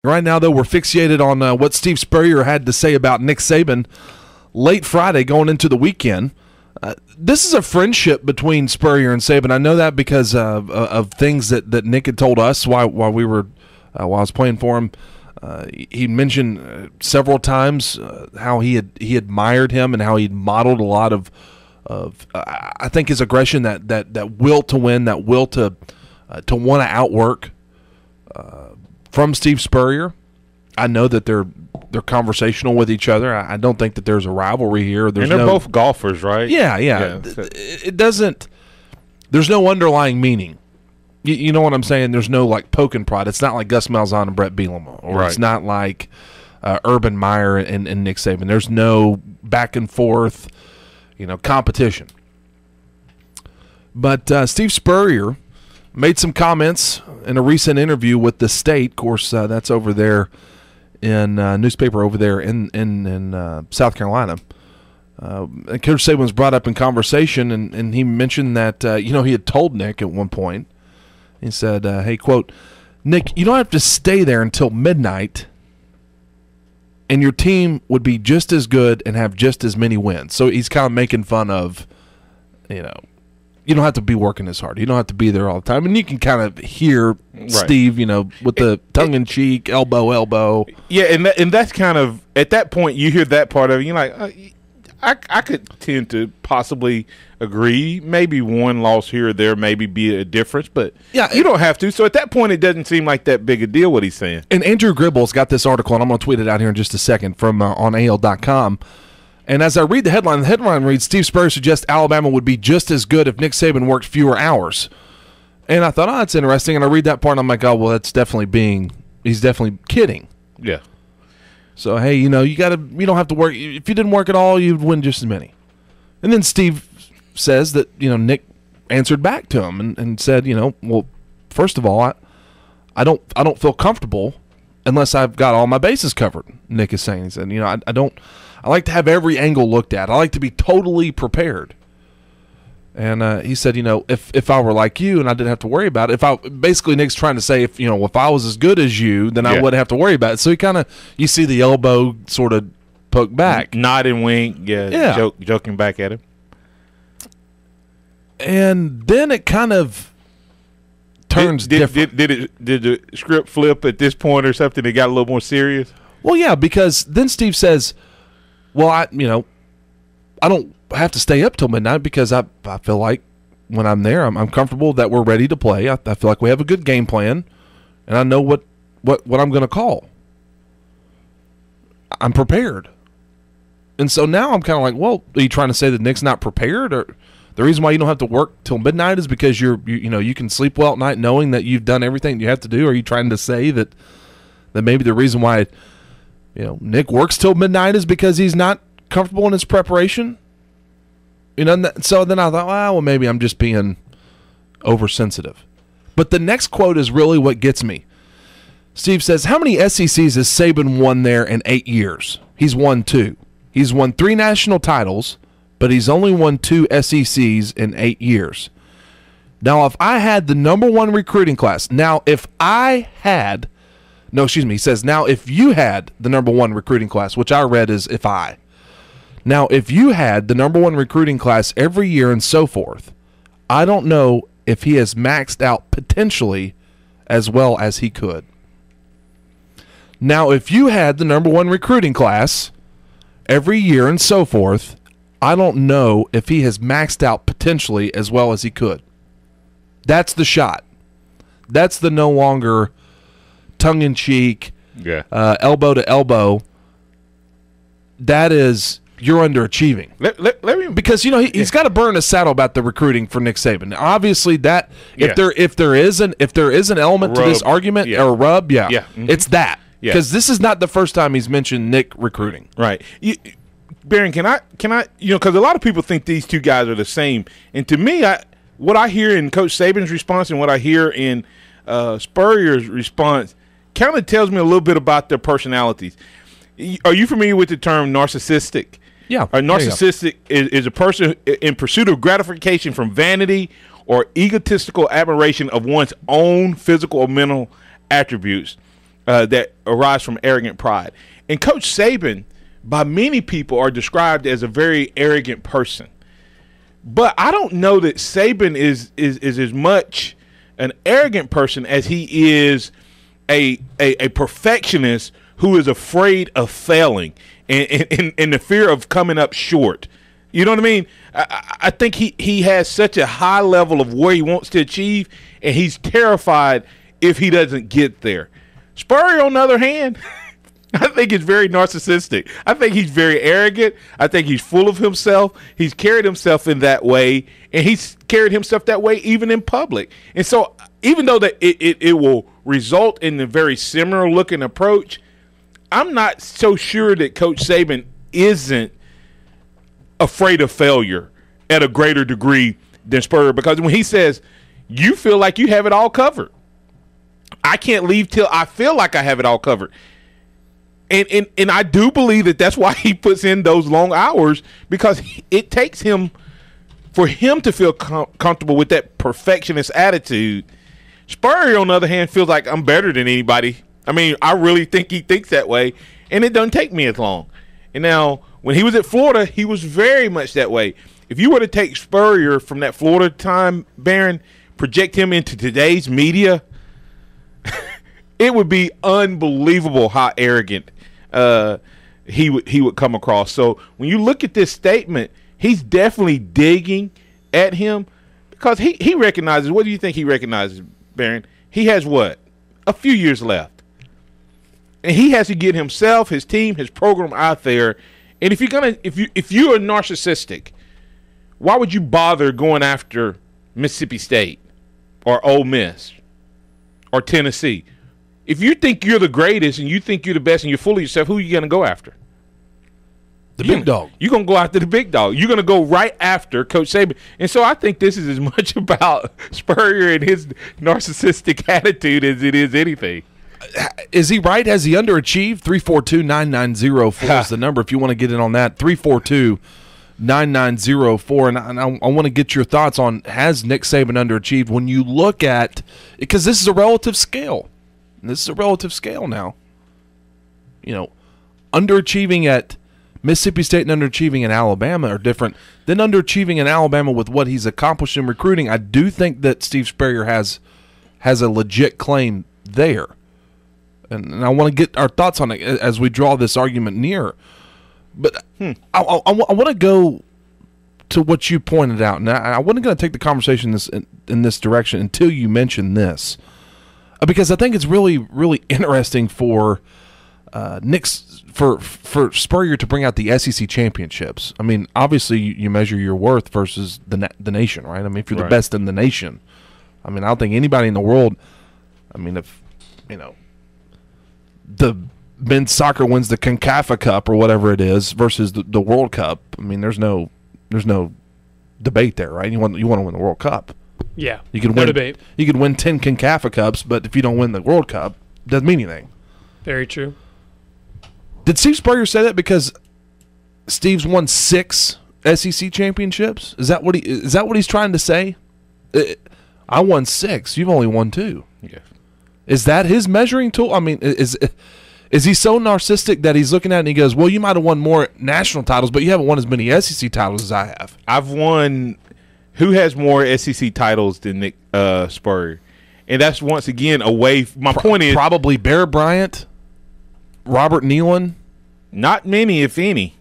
Right now, though, we're fixated on what Steve Spurrier had to say about Nick Saban late Friday going into the weekend. This is a friendship between Spurrier and Saban. I know that because of things that Nick had told us while I was playing for him. He mentioned several times how he admired him and how he modeled a lot of I think his aggression, that will to win, that will to want to outwork from Steve Spurrier. I know that they're conversational with each other. I don't think that there's a rivalry here. And they're both golfers, right? Yeah. It doesn't. There's no underlying meaning. You know what I'm saying? There's no like poke and prod. It's not like Gus Malzahn and Brett Bielema, or It's not like Urban Meyer and Nick Saban. There's no back and forth, competition. But Steve Spurrier made some comments in a recent interview with The State. Of course, that's over there in newspaper over there in South Carolina. And Coach Saban was brought up in conversation, and he mentioned that he had told Nick at one point. He said, "Hey, quote, Nick, you don't have to stay there until midnight, and your team would be just as good and have just as many wins." So he's kind of making fun of, you don't have to be working as hard. You don't have to be there all the time. And you can kind of hear Steve, with the tongue-in-cheek, elbow. Yeah, and that's kind of, at that point, you hear that part of it, you're like, I could tend to possibly agree. Maybe one loss here or there maybe be a difference, but you don't have to. So at that point, it doesn't seem like that big a deal what he's saying. And Andrew Gribble's got this article, and I'm going to tweet it out here in just a second from on AL.com. And as I read the headline reads, Steve Spurrier suggests Alabama would be just as good if Nick Saban worked fewer hours. And I thought, that's interesting. And I read that part, and I'm like, well, that's definitely he's definitely kidding. Yeah. So, hey, you don't have to work. If you didn't work at all, you'd win just as many. And then Steve says that, Nick answered back to him and said, well, first of all, I don't feel comfortable unless I've got all my bases covered. Nick is saying, he said, I like to have every angle looked at. I like to be totally prepared. And he said, if I were like you and I didn't have to worry about it, basically Nick's trying to say, if I was as good as you, then I wouldn't have to worry about it. So you see the elbow sort of poke back. Nod and wink, joking back at him. And then it kind of turns different. Did the script flip at this point or something? It got a little more serious? Well, yeah, because then Steve says, well, I don't have to stay up till midnight because I feel like when I'm there, I'm comfortable that we're ready to play. I feel like we have a good game plan, and I know what I'm going to call. I'm prepared. And so now I'm kind of like, well, are you trying to say that Nick's not prepared? Or the reason why you don't have to work till midnight is because you can sleep well at night knowing that you've done everything you have to do? Are you trying to say that maybe the reason why Nick works till midnight is because he's not comfortable in his preparation? So then I thought, well, maybe I'm just being oversensitive. But the next quote is really what gets me. Steve says, how many SECs has Saban won there in 8 years? He's won 2. He's won 3 national titles, but he's only won 2 SECs in 8 years. Now, if I had the number 1 recruiting class, he says, now if you had the number 1 recruiting class, which I read as if I. Now, if you had the number 1 recruiting class every year and so forth, I don't know if he has maxed out potentially as well as he could. Now, if you had the number 1 recruiting class every year and so forth, I don't know if he has maxed out potentially as well as he could. That's the shot. That's the no longer tongue-in-cheek, elbow to elbow. That is, you're underachieving. Let me, because he's got to burn a saddle about the recruiting for Nick Saban. Obviously, that if there is an element to this argument or a rub, it's that. Because this is not the first time he's mentioned Nick recruiting. Right. Barron, can I? Because a lot of people think these two guys are the same, and to me, what I hear in Coach Saban's response and what I hear in Spurrier's response kind of tells me a little bit about their personalities. Are you familiar with the term narcissistic? Yeah. Narcissistic is a person in pursuit of gratification from vanity or egotistical admiration of one's own physical or mental attributes. that arise from arrogant pride. And Coach Saban, by many people, are described as a very arrogant person. But I don't know that Saban is as much an arrogant person as he is a perfectionist who is afraid of failing and the fear of coming up short. You know what I mean? I think he has such a high level of where he wants to achieve, and he's terrified if he doesn't get there. Spurrier, on the other hand, I think he's very narcissistic. I think he's very arrogant. I think he's full of himself. He's carried himself in that way, and he's carried himself that way even in public. And so even though that it will result in a very similar looking approach, I'm not so sure that Coach Saban isn't afraid of failure at a greater degree than Spurrier, because when he says, you feel like you have it all covered, I can't leave till I feel like I have it all covered. And I do believe that that's why he puts in those long hours, because it takes him, for him to feel comfortable with that perfectionist attitude. Spurrier, on the other hand, feels like I'm better than anybody. I mean, I really think he thinks that way, and it doesn't take me as long. And now, when he was at Florida, he was very much that way. If you were to take Spurrier from that Florida time, Baron, project him into today's media, it would be unbelievable how arrogant he would come across. So when you look at this statement, he's definitely digging at him, because he recognizes. What do you think he recognizes, Baron? He has what? A few years left. And he has to get himself, his team, his program out there. And if you're narcissistic, why would you bother going after Mississippi State or Ole Miss or Tennessee? If you think you're the greatest and you think you're the best and you're full of yourself, who are you going to go after? The big dog. You're going to go after the big dog. You're going to go right after Coach Saban. And so I think this is as much about Spurrier and his narcissistic attitude as it is anything. Is he right? Has he underachieved? 342-9904 is the number if you want to get in on that. 342-9904. And I want to get your thoughts on, has Nick Saban underachieved when you look at – because this is a relative scale. This is a relative scale now. You know, underachieving at Mississippi State and underachieving in Alabama are different than underachieving in Alabama with what he's accomplished in recruiting. I do think that Steve Spurrier has a legit claim there. And I want to get our thoughts on it as we draw this argument near. But I want to go to what you pointed out. Now, I wasn't going to take the conversation in this direction until you mentioned this, because I think it's really, really interesting for for Spurrier to bring out the SEC championships. I mean, obviously you measure your worth versus the nation, right? I mean, if you're the best in the nation, I mean, I don't think anybody in the world. I mean, if you know. The men's soccer wins the CONCACAF Cup or whatever it is versus the World Cup. I mean, there's no debate there, right? You want to win the World Cup. Yeah, you can no win debate. You could win 10 CONCACAF Cups, but if you don't win the World Cup, it doesn't mean anything. Very true. Did Steve Spurrier say that because Steve's won 6 SEC championships? Is that what he's trying to say? I won 6. You've only won 2. Yeah. Is that his measuring tool? I mean, is he so narcissistic that he's looking at it and he goes, well, you might have won more national titles, but you haven't won as many SEC titles as I have. I've won – who has more SEC titles than Nick Spurrier? And that's, once again, away – my point is – probably Bear Bryant, Robert Nealon. Not many, if any.